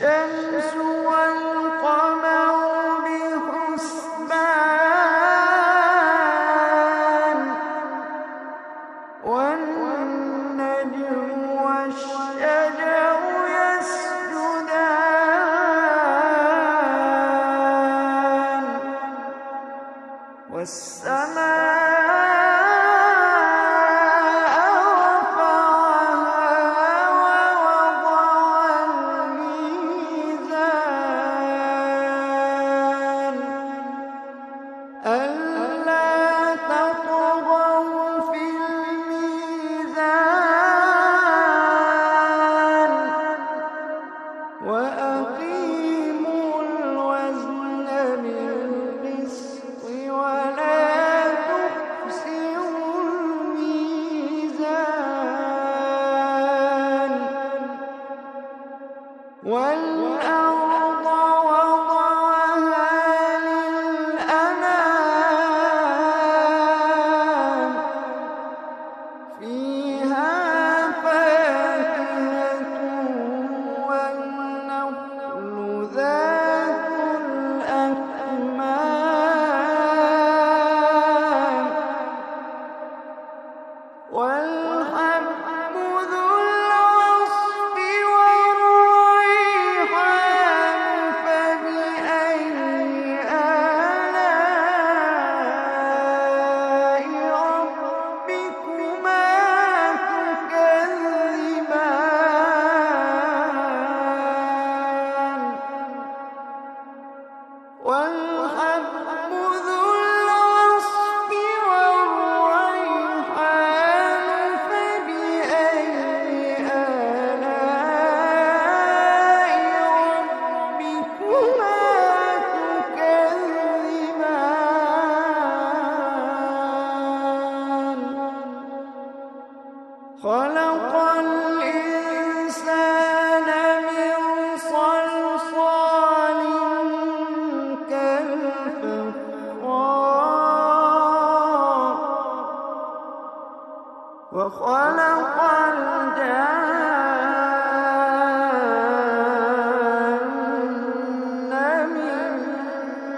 الشمس والقمر بحسبان والنجم والشجر يسجدان ألا تطغوا في الميزان وأقيموا الوزن بالقسط ولا تخسروا الميزان والأرض وضعها للأنام فيها فاكهة والنخل ذات الأكمام والحب ذو العصف والريحان فبأي آلاء ربكما تكذبان والحب ذو العصف والريحان فبأي آلاء ربكما تكذبان خلق الإنسان من صلصال كالفخار وخلق الجان من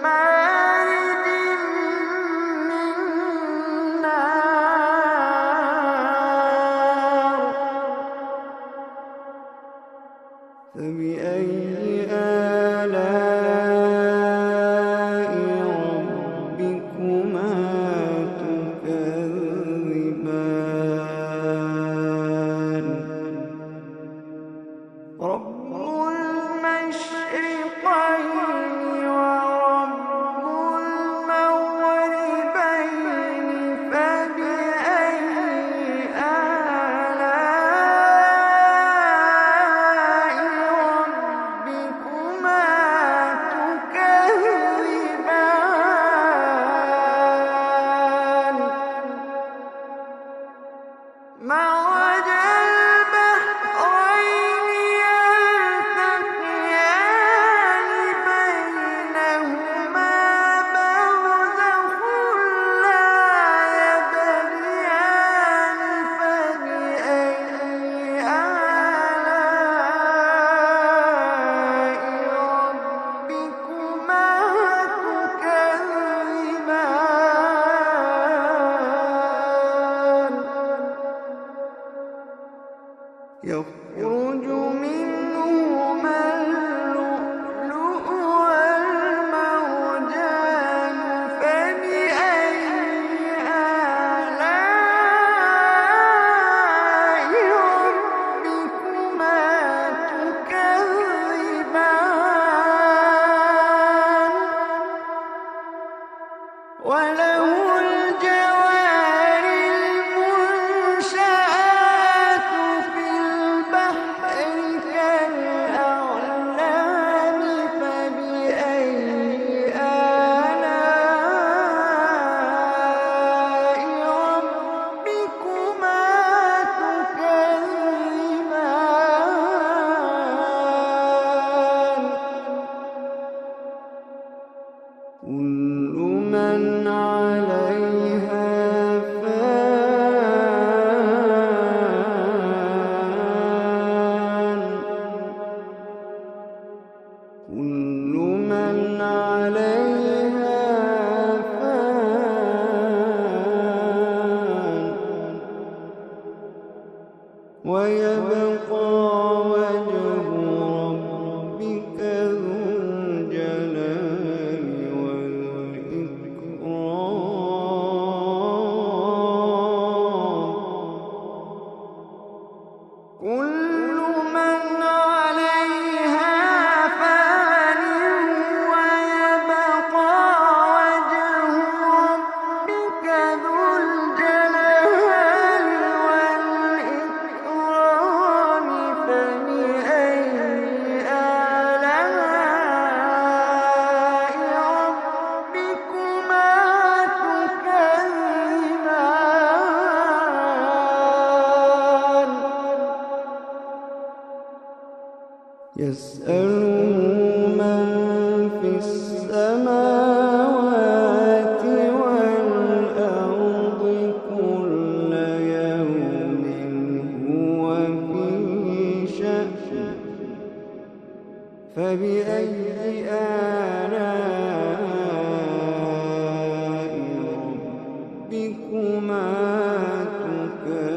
مارج من نار فبأي آلاء ربكما تكذبان رب المشرقين ورب المغربين فبأي آلاء ربكما تكذبان مرج البحرين يلتقيان بينهما برزخ لا يبغيان فبأي آلاء ربكما تكذبان يخرج منهما اللؤلؤ والمرجان فبأي آلاء ربكما تكذبان وله الجوار المنشآت في البحر ويبقى وجه ربك ذو الجلال والإكرام. كل من عليها فان ويبقى وجه ربك ذو الجلال والإكرام. فبأي آلاء ربكما تكذبان. يسأله من في السماوات والأرض كل يوم هو في شأن. فبأي آلاء ربكما تكذبان.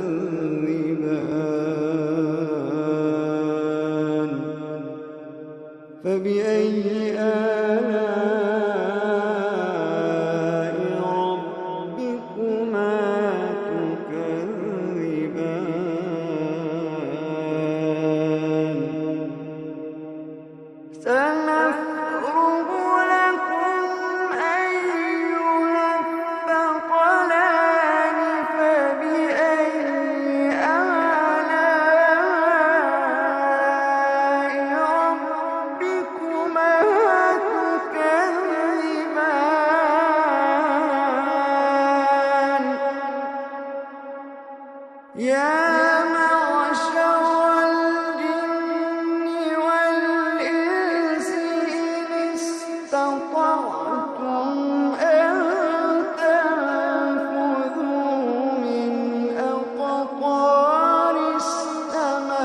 فبأي آلاء ربكما تكذبان. سنفرغ لكم أيها الثقلان. فبأي آلاء ربكما تكذبان. يا معشر الجن والإنس إن استطعتم أن تنفذوا من أقطار السماوات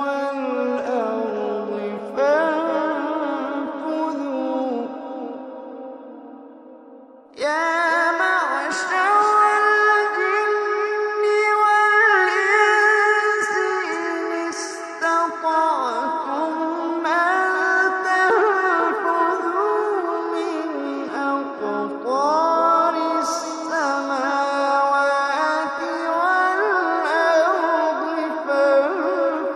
والأرض فانفذوا. يا معشر الجن والإنس إن استطعتم أن تنفذوا من أقطار السماوات والأرض فانفذوا.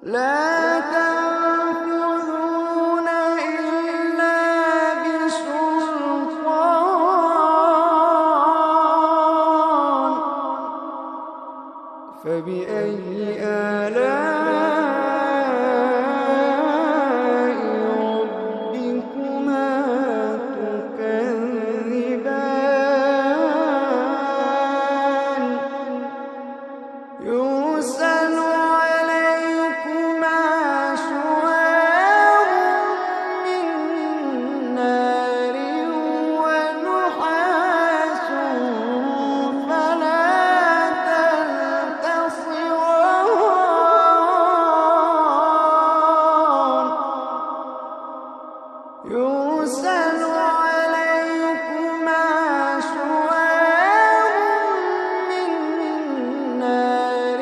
لا تنفذون إلا بسلطان. فبأي آلاء ربكما تكذبان. يرسل عليكما شواظ من نار ونحاس فلا تنتصران. يرسل عليكما شواظ من نار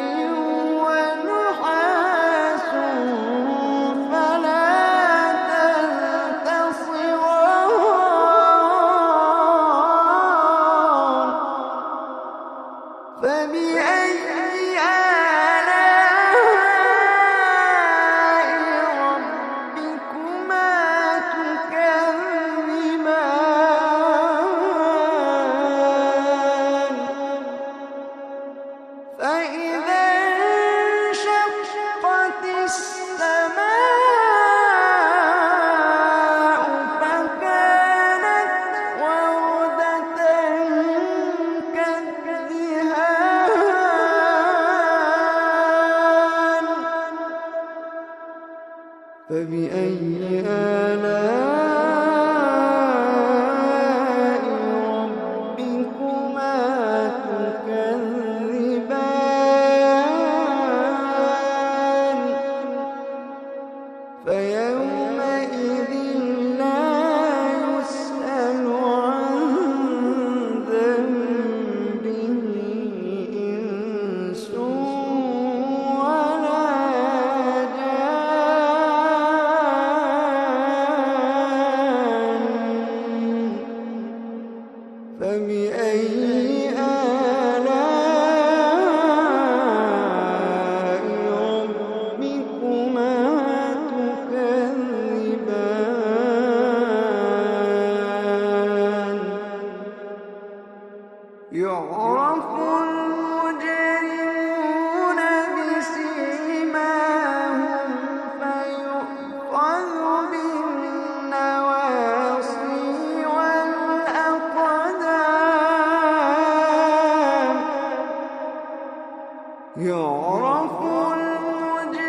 ونحاس فلا تنتصران. فبأي آلاء ربكما تكذبان. فإذا انشقت السماء فكانت وردة كالدهان. فبأي آلاء ربكما تكذبان. فيومئذ لا يسأل عن ذنبه يعرف المجرمون بسيماهم فيؤخذ بالنواصي والأقدام. يعرف المجرمون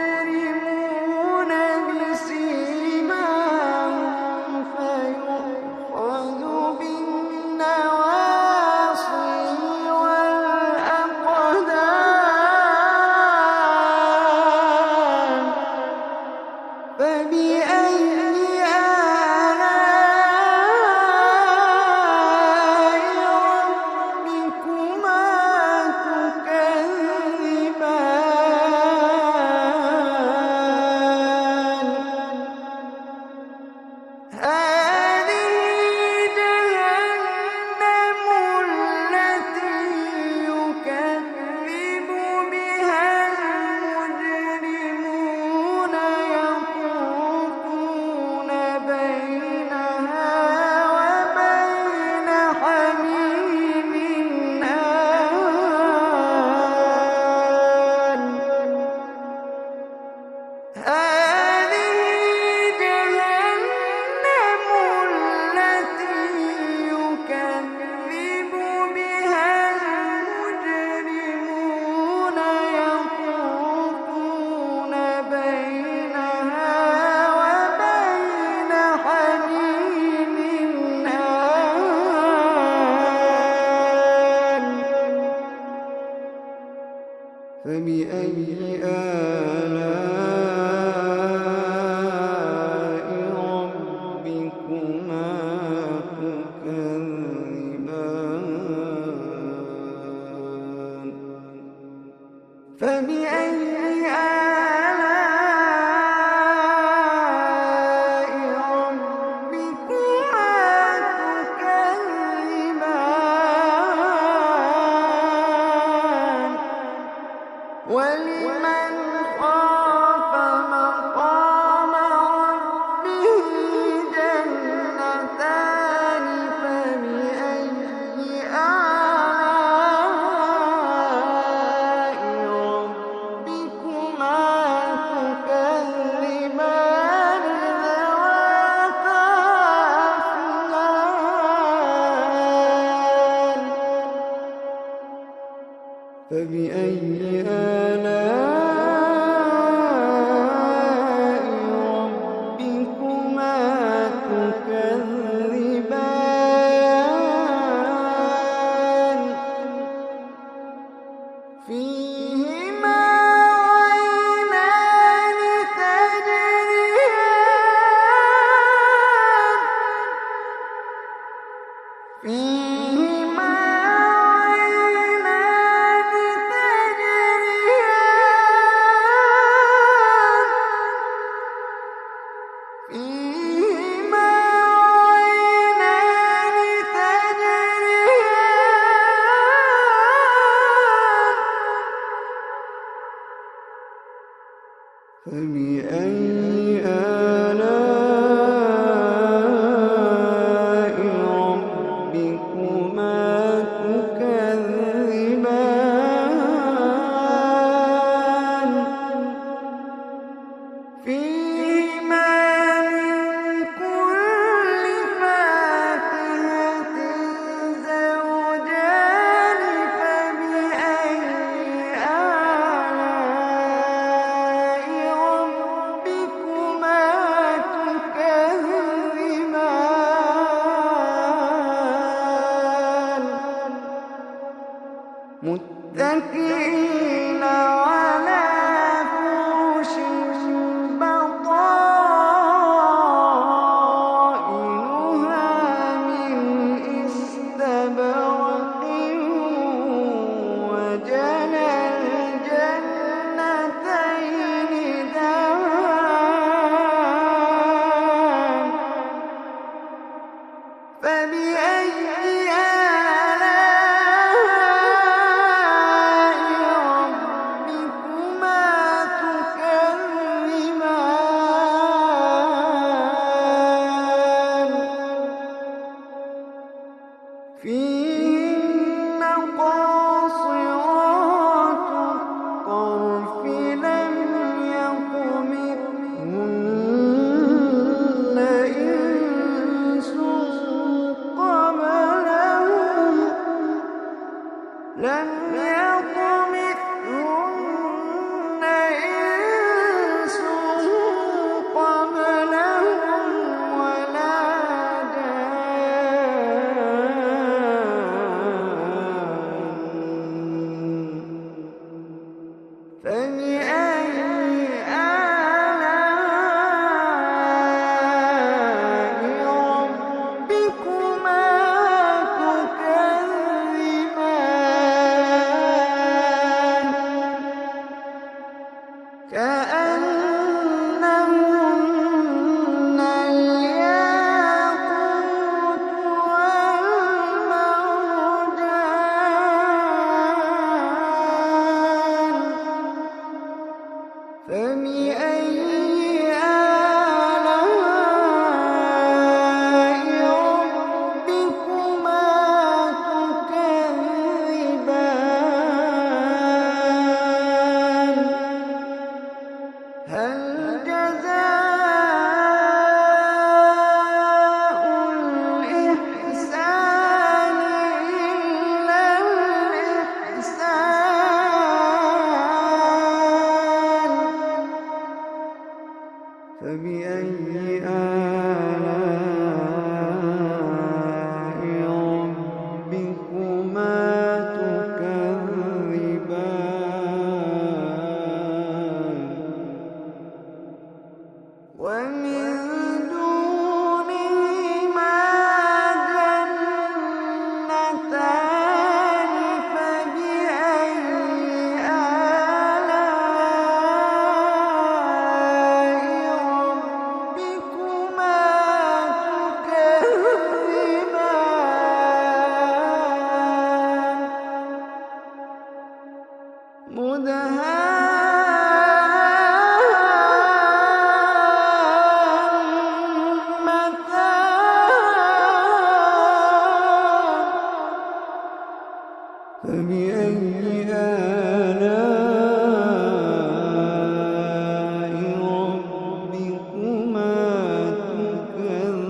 بسيماهم فيؤخذ بالنواصي والأقدام. فبأي آلاء ربكما تكذبان. هذه جهنم التي يكذب بها المجرمون يطوفون بينها وبين حميم آن. هذه جهنم التي يكذب بها المجرمون يطوفون بينها وبين حميم آن. فبأي آلاء ربكما تكذبان. فبأي آلاء ربكما تكذبان. ولمن خاف مقام ربه جنتان. فبأي آلاء ربكما تكذبان ذواتا أفنان. فبأي آلاء ربكما تكذبان. فيهما عينان تجريان. فيهما عينان تجريان. فيهما عينان تجريان. فبأي آلاء ربكما تكذبان. فيهما من كل فاكهة زوجان. فبأي آلاء ربكما تكذبان. متكئين على فرش بطائنها من استبرق. وجنى الجنتين دان. فبأي آلاء لم يطمثهن إنس قبلهم ولا جان فبأي آلاء ربكما تكذبان كأنهن الياقوت والمرجان فبأي آلاء ربكما تكذبان هل جزاء الإحسان إلا الإحسان فبأي آلاء ربكما تكذبان ومن دونهما جنتان فبأي آلاء ربكما تكذبان فبأي آلاء ربكما تكذبان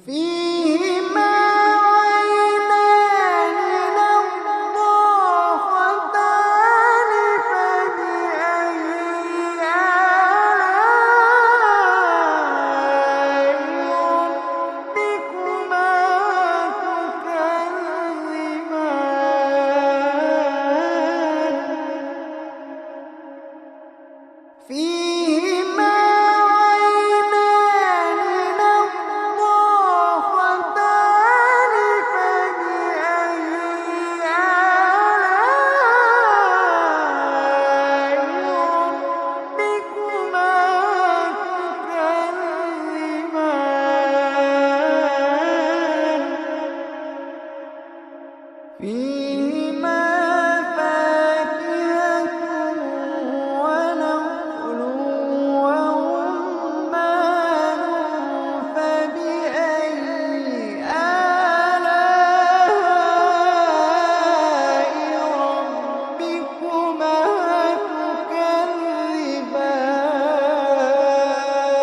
فيهما عينان نضاختان فبأي آلاء ربكما تكذبان فيهما عينان نضاختان فبأي آلاء ربكما تكذبان فيهما فاكهة ونخل ورمان فبأي آلاء ربكما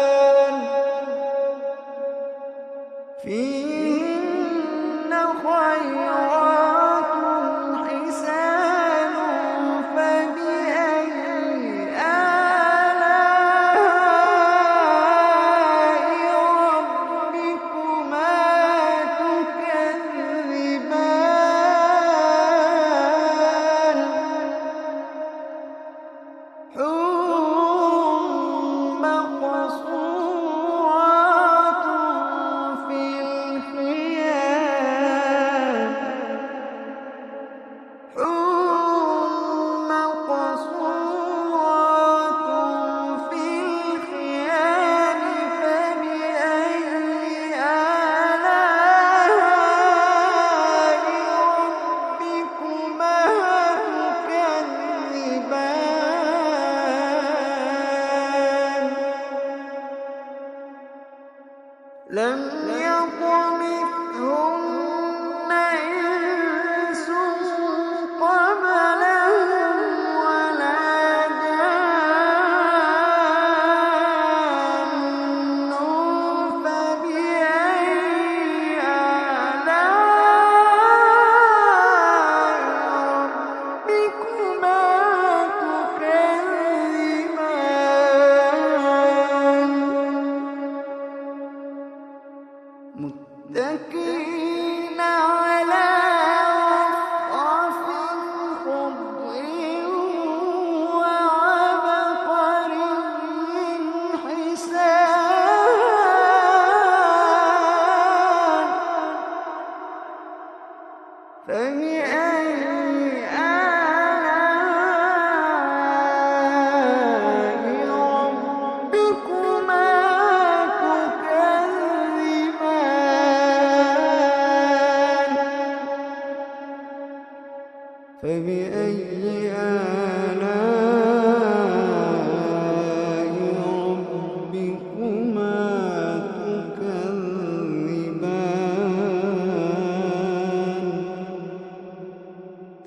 تكذبان فيهن خيرات حسان فبأي آلاء ربكما تكذبان حور مقصورات في الخيام حور مقصورات في الخيام فبأي آلاء ربكما تكذبان لم يطمثهن إنس قبلهم ولا جان فبأي متكئين على رفرف خضر وعبقري حسان فبأي آلاء ربكما تكذبان فبأي آلاء ربكما تكذبان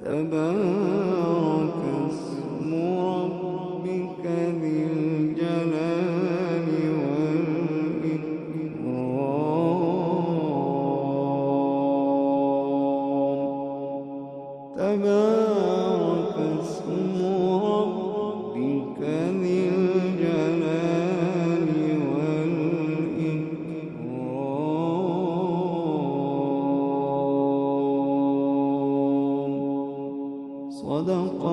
تبارك اسم ربك ذي الجلال والإكرام تبارك اسم ربك ذي الجلال والإكرام صدق